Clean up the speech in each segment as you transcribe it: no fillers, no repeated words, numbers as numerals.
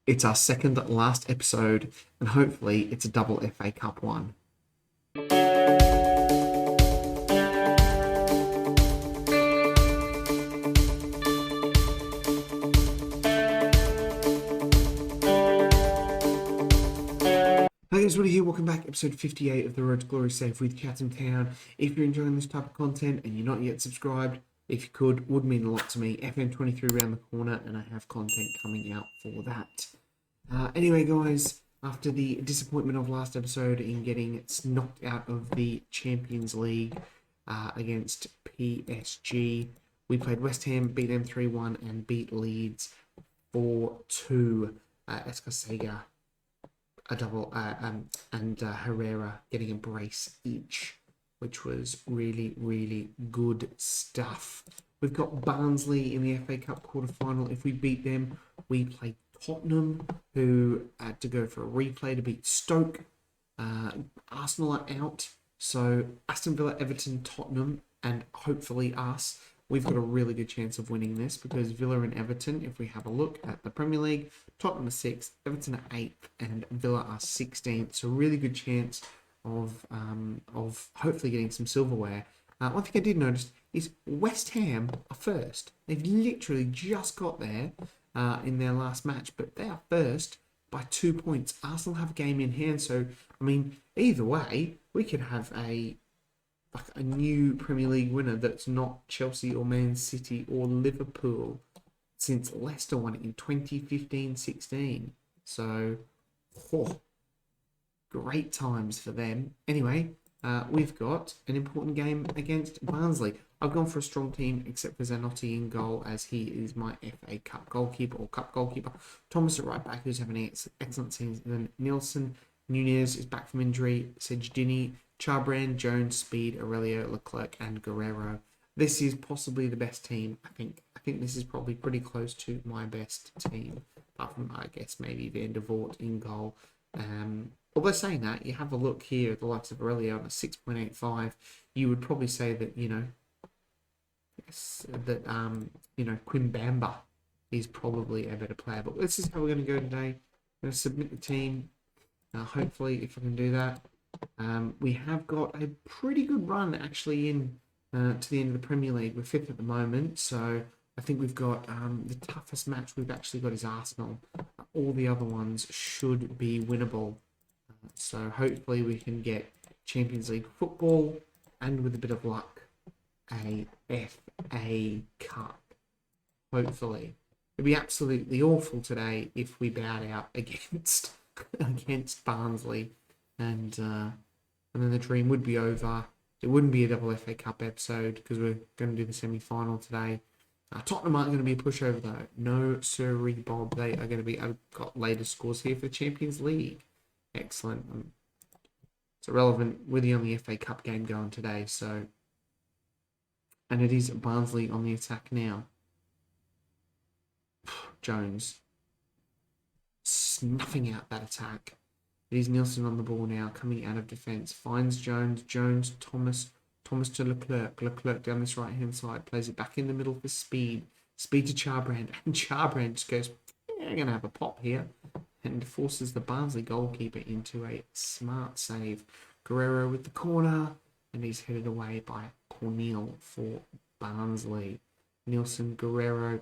It's our second last episode, and hopefully it's a double FA Cup one. Hey guys, Woody here. Welcome back. Episode 58 of the Road to Glory Save with Chatham Town. If you're enjoying this type of content and you're not yet subscribed, if you could, would mean a lot to me. FM22 around the corner, and I have content coming out for that. Anyway, guys, after the disappointment of last episode in getting knocked out of the Champions League against PSG, we played West Ham, beat them 3-1, and beat Leeds 4-2. Escasega a double, and Herrera getting a brace each, which was really, really good stuff. We've got Barnsley in the FA Cup quarter-final. If we beat them, we play Tottenham, who had to go for a replay to beat Stoke. Arsenal are out, so Aston Villa, Everton, Tottenham, and hopefully us. We've got a really good chance of winning this because Villa and Everton, if we have a look at the Premier League, Tottenham are 6th, Everton are 8th, and Villa are 16th. So a really good chance of hopefully getting some silverware. One thing I did notice is West Ham are first. They've literally just got there in their last match, but they are first by 2 points. Arsenal have a game in hand, so I mean, either way, we could have a new Premier League winner that's not Chelsea or Man City or Liverpool since Leicester won it in 2015-16. So, great times for them. Anyway, we've got an important game against Barnsley. I've gone for a strong team except for Zanotti in goal, as he is my FA Cup goalkeeper or cup goalkeeper. Thomas at right back, who's having an excellent season. Nielsen, Nunez is back from injury. Sejdini, Charbrand, Jones, Speed, Aurelio, Leclerc, and Guerrero. This is possibly the best team. I think this is probably pretty close to my best team, apart from, I guess, maybe Van der Voort in goal. Although saying that, you have a look here at the likes of Aurelio on a 6.85, you would probably say that, Quim Bamba is probably a better player. But this is how we're going to go today. I'm going to submit the team. Hopefully, if I can do that. We have got a pretty good run actually in to the end of the Premier League. We're 5th at the moment, so I think we've got the toughest match we've actually got is Arsenal. All the other ones should be winnable. So hopefully we can get Champions League football and with a bit of luck, a FA Cup. Hopefully. It'd be absolutely awful today if we bowed out against Barnsley. And then the dream would be over. It wouldn't be a double FA Cup episode because we're going to do the semi-final today. Tottenham aren't going to be a pushover though. No, sirree, Bob. They are going to be. I've got latest scores here for the Champions League. Excellent. It's irrelevant. We're the only FA Cup game going today, so. And it is Barnsley on the attack now. Jones snuffing out that attack. It is Nielsen on the ball now, coming out of defence. Finds Jones. Jones, Thomas to Leclerc. Leclerc down this right-hand side. Plays it back in the middle for Speed. Speed to Charbrand. And Charbrand just goes, I'm going to have a pop here. And forces the Barnsley goalkeeper into a smart save. Guerrero with the corner. And he's headed away by Cornel for Barnsley. Nielsen, Guerrero.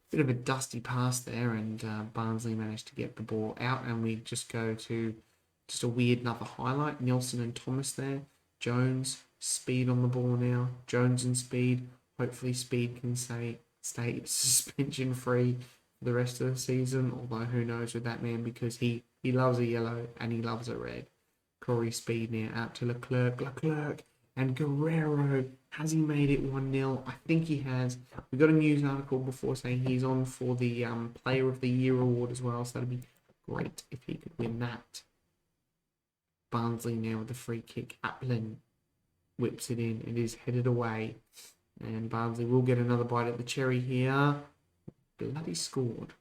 Bit of a dusty pass there, and Barnsley managed to get the ball out, and we just go to just a weird another highlight. Nielsen and Thomas there. Jones, Speed on the ball now. Jones and Speed. Hopefully Speed can stay suspension free for the rest of the season, although who knows with that man because he loves a yellow and he loves a red. Corey Speed now out to Leclerc. And Guerrero, has he made it 1-0? I think he has. We got a news article before saying he's on for the Player of the Year award as well, so that'd be great if he could win that. Barnsley now with the free kick. Applin whips it in. It is headed away. And Barnsley will get another bite at the cherry here. Bloody scored.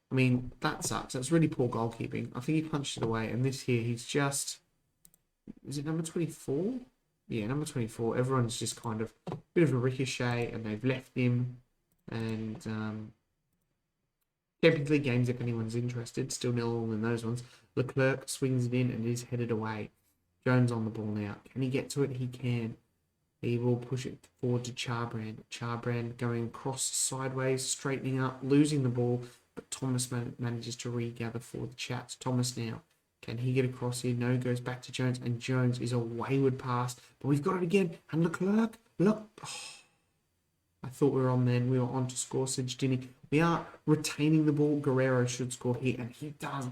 I mean, that sucks. That's really poor goalkeeping. I think he punched it away. And this here, he's just... Is it number 24? yeah, number 24. Everyone's just kind of a bit of a ricochet, and they've left him. And Champions League games, if anyone's interested, still 0-0 in those ones. Leclerc swings it in and is headed away. Jones on the ball now. Can he get to it? He can. He will push it forward to Charbrand. Charbrand going across sideways, straightening up, losing the ball, but Thomas manages to regather for the Chats. Thomas now. Can he get across here? No, goes back to Jones, and Jones is a wayward pass, but we've got it again. And Leclerc, look. Oh, I thought we were on then. We were on to score Sedgdini. We are retaining the ball. Guerrero should score here, and he does.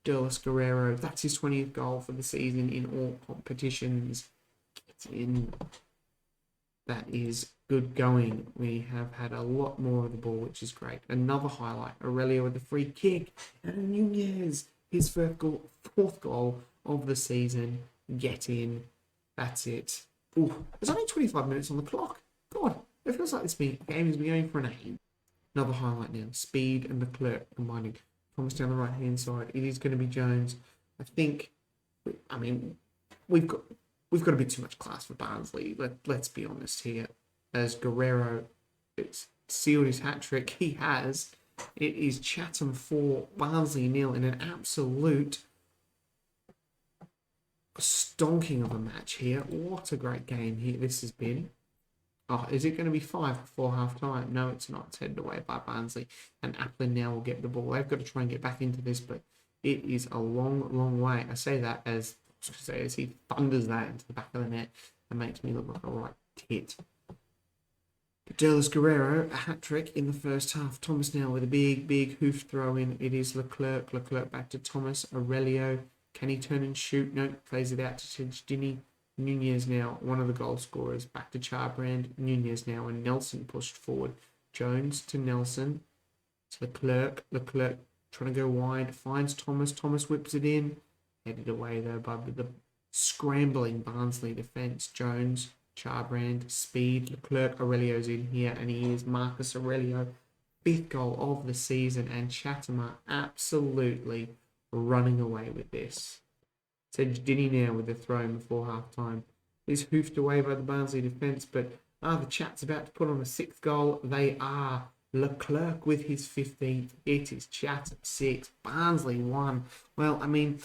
Derlis Guerrero, that's his 20th goal for the season in all competitions. Gets in. That is good going. We have had a lot more of the ball, which is great. Another highlight. Aurelio with the free kick. And Nunez, his fourth goal of the season. Get in. That's it. Ooh, there's only 25 minutes on the clock. God, it feels like this game has been going for an age. Another highlight now. Speed and Leclerc combining. Thomas down the right-hand side. It is going to be Jones. I mean, we've got a bit too much class for Barnsley. Let's be honest here. As Guerrero sealed his hat-trick, he has. It is Chatham 4, Barnsley 0 in an absolute stonking of a match here. What a great game here this has been. Oh, is it going to be 5 before half-time? No, it's not. It's headed away by Barnsley. And Applin now will get the ball. They've got to try and get back into this, but it is a long, long way. I say that as he thunders that into the back of the net and makes me look like a right tit. Derlis Guerrero, a hat-trick in the first half. Thomas now with a big hoof throw in. It is Leclerc. Leclerc back to Thomas. Aurelio. Can he turn and shoot? No, plays it out to Sedgdini. Nunez now, one of the goal scorers, back to Charbrand. Nunez now, and Nelson pushed forward. Jones to Nelson. It's Leclerc. Leclerc trying to go wide, finds Thomas. Thomas whips it in. Headed away though by the scrambling Barnsley defence. Jones, Charbrand, Speed, Leclerc. Aurelio's in here, and he is Marcus Aurelio. 5th goal of the season, and Chatham are absolutely running away with this. Sedgdini now with the throw before half-time. Is hoofed away by the Barnsley defence, but the Chats about to put on a 6th goal. They are. Leclerc with his 15th. It is Chatham 6, Barnsley 1. Well, I mean,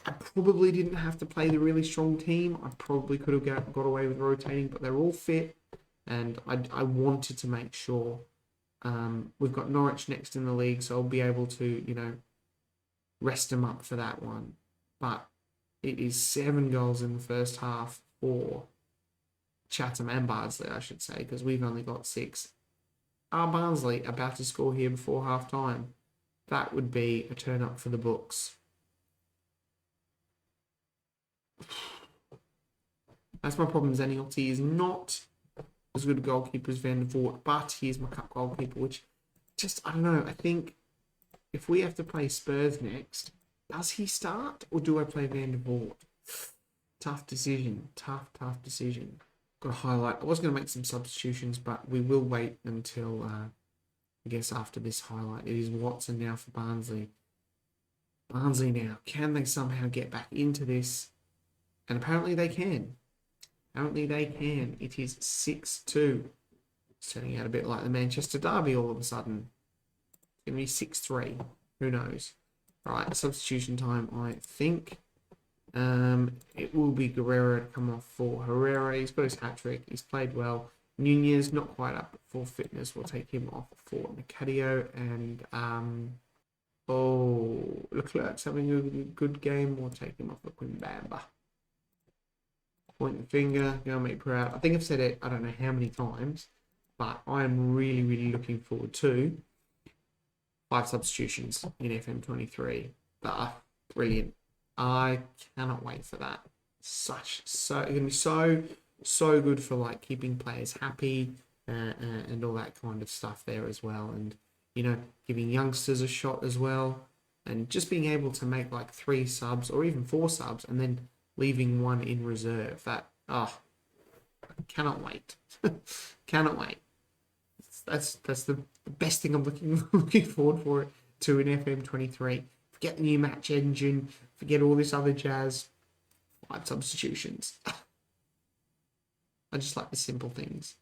I probably didn't have to play the really strong team. I probably could have got away with rotating, but they're all fit, and I wanted to make sure. We've got Norwich next in the league, so I'll be able to, rest them up for that one. But it is 7 goals in the first half for Chatham and Barnsley, I should say, because we've only got 6. Are Barnsley about to score here before half-time? That would be a turn-up for the books. That's my problem. Zaniolti is not as good a goalkeeper as Van der Voort, but he's my cup goalkeeper, which I don't know. I think if we have to play Spurs next, does he start or do I play Van der Voort? Tough decision. Tough decision. Got to highlight. I was going to make some substitutions, but we will wait until, I guess, after this highlight. It is Watson now for Barnsley. Barnsley now. Can they somehow get back into this? And apparently they can. It is 6-2. It's turning out a bit like the Manchester Derby all of a sudden. It's going to be 6-3. Who knows? Right, substitution time, I think. It will be Guerrero to come off for Herrera. He's got his hat-trick. He's played well. Nunez, not quite up for fitness. We'll take him off for Nicadio. And, Leclerc's having a good game. We'll take him off for Quimbamba. Point the finger. Gonna make proud. I think I've said it, I don't know how many times, but I am really looking forward to 5 substitutions in FM23. That are brilliant. I cannot wait for that. It's going to be so good for like keeping players happy and all that kind of stuff there as well. And, giving youngsters a shot as well. And just being able to make like 3 subs or even 4 subs and then leaving 1 in reserve. I cannot wait. Cannot wait. That's the best thing I'm looking forward to in FM23. Forget the new match engine. Forget all this other jazz. 5 substitutions. I just like the simple things.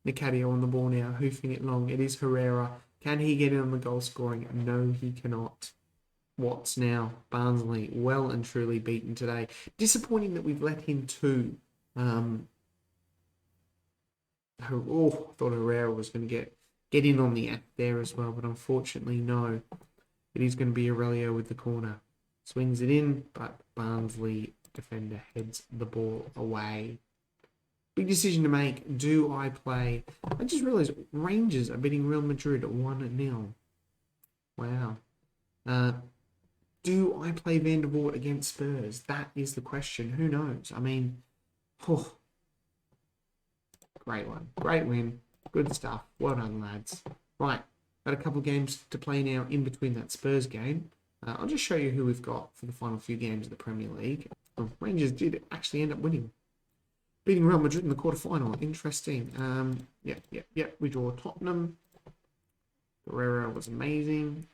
Nicadio on the ball now, hoofing it long. It is Herrera. Can he get in on the goal scoring? No, he cannot. What's now? Barnsley, well and truly beaten today. Disappointing that we've let in 2. I thought Herrera was going to get in on the act there as well, but unfortunately, no. It is going to be Aurelio with the corner. Swings it in, but Barnsley defender heads the ball away. Big decision to make. Do I play? I just realised Rangers are beating Real Madrid 1-0. Wow. Do I play Van der Voort against Spurs? That is the question. Who knows? I mean, great one. Great win. Good stuff. Well done, lads. Right. Got a couple of games to play now in between that Spurs game. I'll just show you who we've got for the final few games of the Premier League. Rangers did actually end up winning. Beating Real Madrid in the quarterfinal. Interesting. We draw Tottenham. Guerrero was amazing.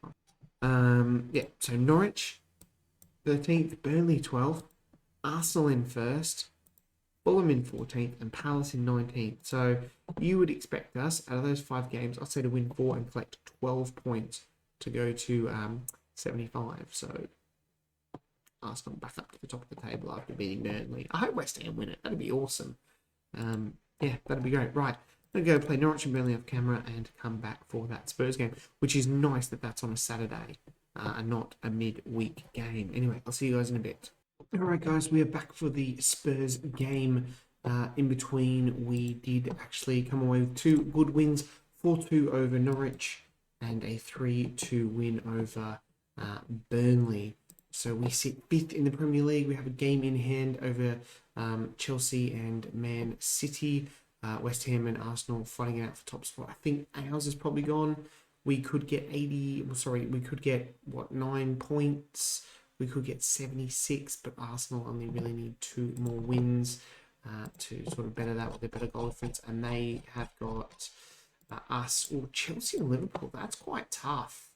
So Norwich 13th, Burnley 12th, Arsenal in 1st, Fulham in 14th, and Palace in 19th. So you would expect us, out of those 5 games, I'd say to win 4 and collect 12 points to go to 75. So Arsenal back up to the top of the table after beating Burnley. I hope West Ham win it. That'd be awesome. That'd be great. Right. I'm going to go play Norwich and Burnley off camera and come back for that Spurs game, which is nice that that's on a Saturday and not a midweek game. Anyway, I'll see you guys in a bit. All right, guys, we are back for the Spurs game. In between, we did actually come away with 2 good wins, 4-2 over Norwich and a 3-2 win over Burnley. So we sit 5th in the Premier League. We have a game in hand over Chelsea and Man City. West Ham and Arsenal fighting it out for top spot. I think ours is probably gone. We could get 9 points. We could get 76, but Arsenal only really need 2 more wins to sort of better that with a better goal difference. And they have got us or Chelsea and Liverpool. That's quite tough.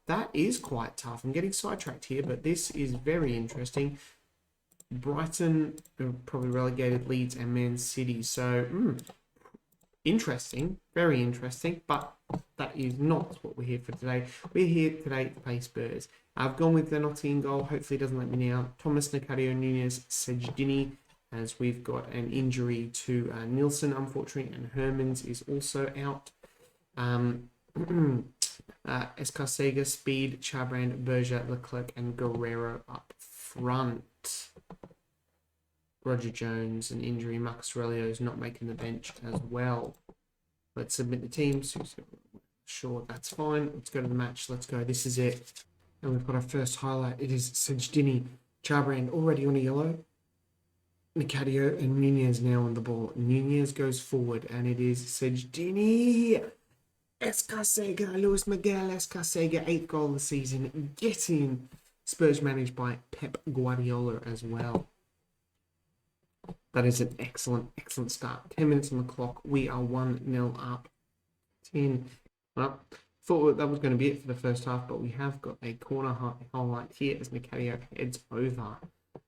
That is quite tough. I'm getting sidetracked here, but this is very interesting. Brighton probably relegated, Leeds and Man City. So, interesting. Very interesting. But that is not what we're here for today. We're here today to play Spurs. I've gone with the Nottingham goal. Hopefully it doesn't let me down. Thomas, Nicadio, Nunez, Sejdini, as we've got an injury to Nielsen, unfortunately, and Hermans is also out. Escarcega, Speed, Charbrand, Berger, Leclerc, and Guerrero up front. Roger Jones, an injury. Marcus Aurelio is not making the bench as well. Let's submit the teams. Sure, that's fine. Let's go to the match. Let's go. This is it. And we've got our first highlight. It is Sejdini, Charbrand already on a yellow. Nicadio and Nunez now on the ball. Nunez goes forward, and it is Sejdini. Escarcega, Luis Miguel Escarcega, 8th goal of the season. Getting Spurs managed by Pep Guardiola as well. That is an excellent start. 10 minutes on the clock. We are 1-0 up. 10. Well, thought that was going to be it for the first half, but we have got a corner highlight here as Nicadio heads over.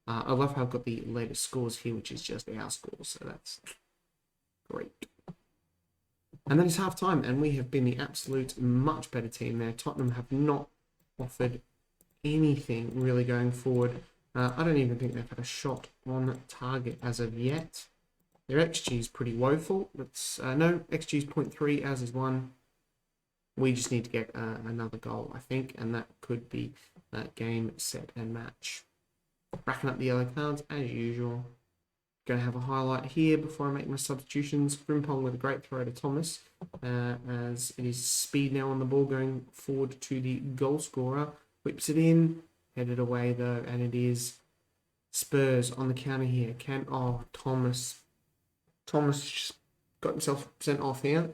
I love how I've got the latest scores here, which is just our scores, so that's great. And then it's half time, and we have been the absolute much better team there. Tottenham have not offered anything really going forward. I don't even think they've had a shot on target as of yet. Their XG is pretty woeful. No, XG is 0.3, ours is 1. We just need to get another goal, I think, and that could be game, set, and match. Racking up the yellow cards, as usual. Going to have a highlight here before I make my substitutions. Frimpong with a great throw to Thomas, as it is Speed now on the ball going forward to the goal scorer. Whips it in. Headed away though, and it is Spurs on the counter here. Thomas just got himself sent off here.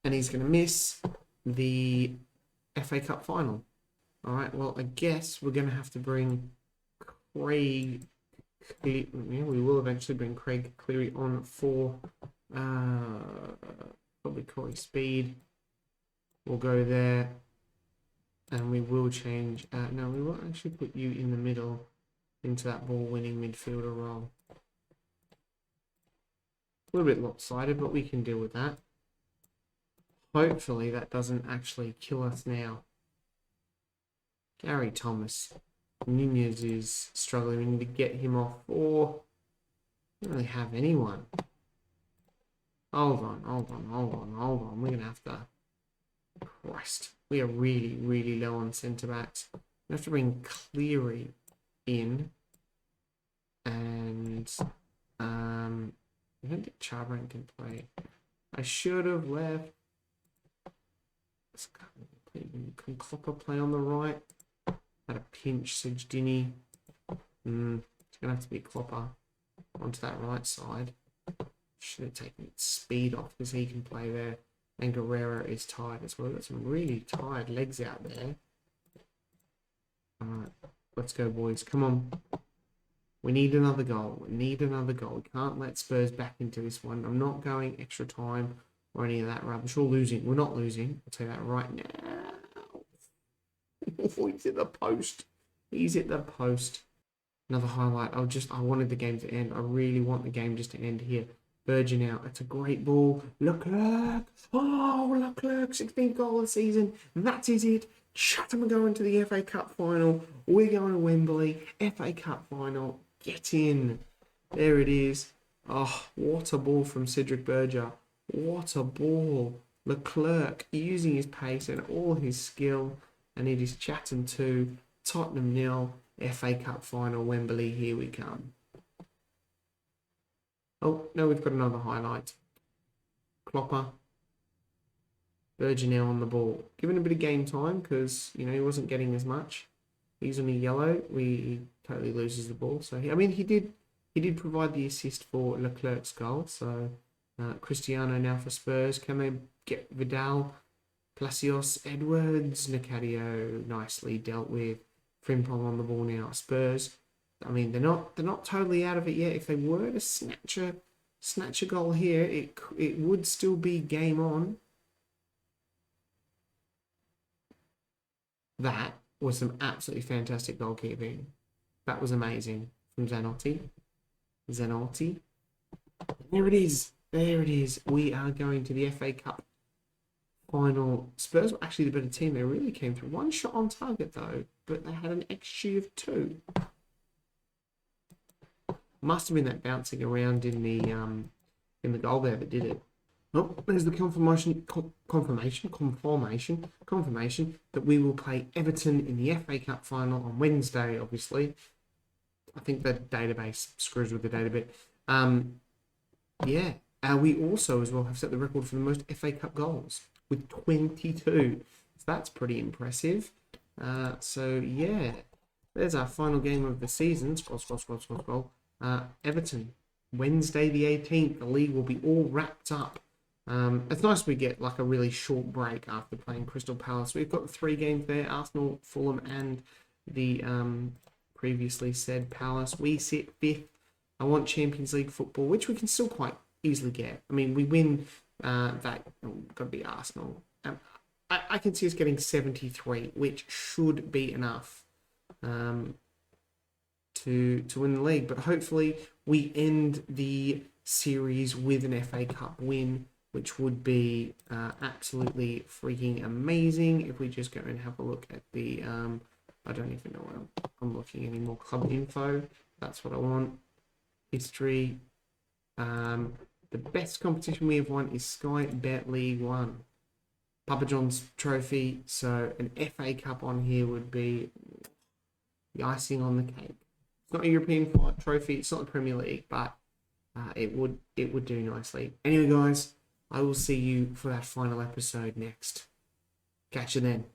And he's going to miss the FA Cup final. Alright, well, I guess we're going to have to bring Craig. We will eventually bring Craig Cleary on for probably Corey Speed. We'll go there. And we will change. No, we will actually put you in the middle. into that ball-winning midfielder role. A little bit lopsided, but we can deal with that. Hopefully that doesn't actually kill us now. Gary Thomas. Nunez is struggling. We need to get him off. Or we don't really have anyone. Hold on. We're going to have to... Christ. We are really, really low on centre-backs. We have to bring Cleary in. And... I don't think Charbonnet can play. I should have left. Can Klopper play on the right? At a pinch, Sajdini. It's going to have to be Klopper onto that right side. Should have taken speed off because he can play there. And Guerrero is tired as well. We've got some really tired legs out there. Alright, let's go, boys. Come on. We need another goal. We can't let Spurs back into this one. I'm not going extra time or any of that rubbish. We're losing. We're not losing. I'll tell you that right now. He's at the post. Another highlight. I wanted the game to end. I really want the game just to end here. Virgin out. It's a great ball. Leclerc. Oh, Leclerc. 16th goal of the season. That is it. Chatham are going to the FA Cup final. We're going to Wembley. FA Cup final. Get in. There it is. Oh, what a ball from Cedric Berger. What a ball. Leclerc using his pace and all his skill. And it is Chatham 2, Tottenham 0, FA Cup final, Wembley. Here we come. Oh, no, we've got another highlight. Klopper. Berger now on the ball. Given a bit of game time because, you know, he wasn't getting as much. He's on a yellow. He totally loses the ball. So, he did provide the assist for Leclerc's goal. So, Cristiano now for Spurs. Can they get Vidal? Palacios, Edwards, Nicadio nicely dealt with. Frimpong on the ball now. Spurs. I mean, they're not totally out of it yet. If they were to snatch a goal here, it would still be game on. That was some absolutely fantastic goalkeeping. That was amazing from Zanotti. There it is. We are going to the FA Cup final. Spurs were actually the better team. They really came through. One shot on target though, but they had an XG of 2. Must have been that bouncing around in the goal there that did it. Oh, there's the confirmation that we will play Everton in the FA Cup final on Wednesday, obviously. I think the database screws with the data bit. We also as well have set the record for the most FA Cup goals with 22. So that's pretty impressive. There's our final game of the season. Scroll. Everton, Wednesday the 18th. The league will be all wrapped up. It's nice we get like a really short break after playing Crystal Palace. We've got 3 games there: Arsenal, Fulham, and the previously said Palace. We sit 5th. I want Champions League football, which we can still quite easily get. I mean, we win that. Got to be Arsenal. I can see us getting 73, which should be enough to win the league. But hopefully, we end the series with an FA Cup win, which would be absolutely freaking amazing. If we just go and have a look at the, I don't even know where I'm looking anymore. Club info. That's what I want. History. The best competition we have won is Sky Bet League 1. Papa John's trophy. So an FA Cup on here would be the icing on the cake. It's not a European trophy. It's not the Premier League, but it would do nicely. Anyway, guys, I will see you for that final episode next. Catch you then.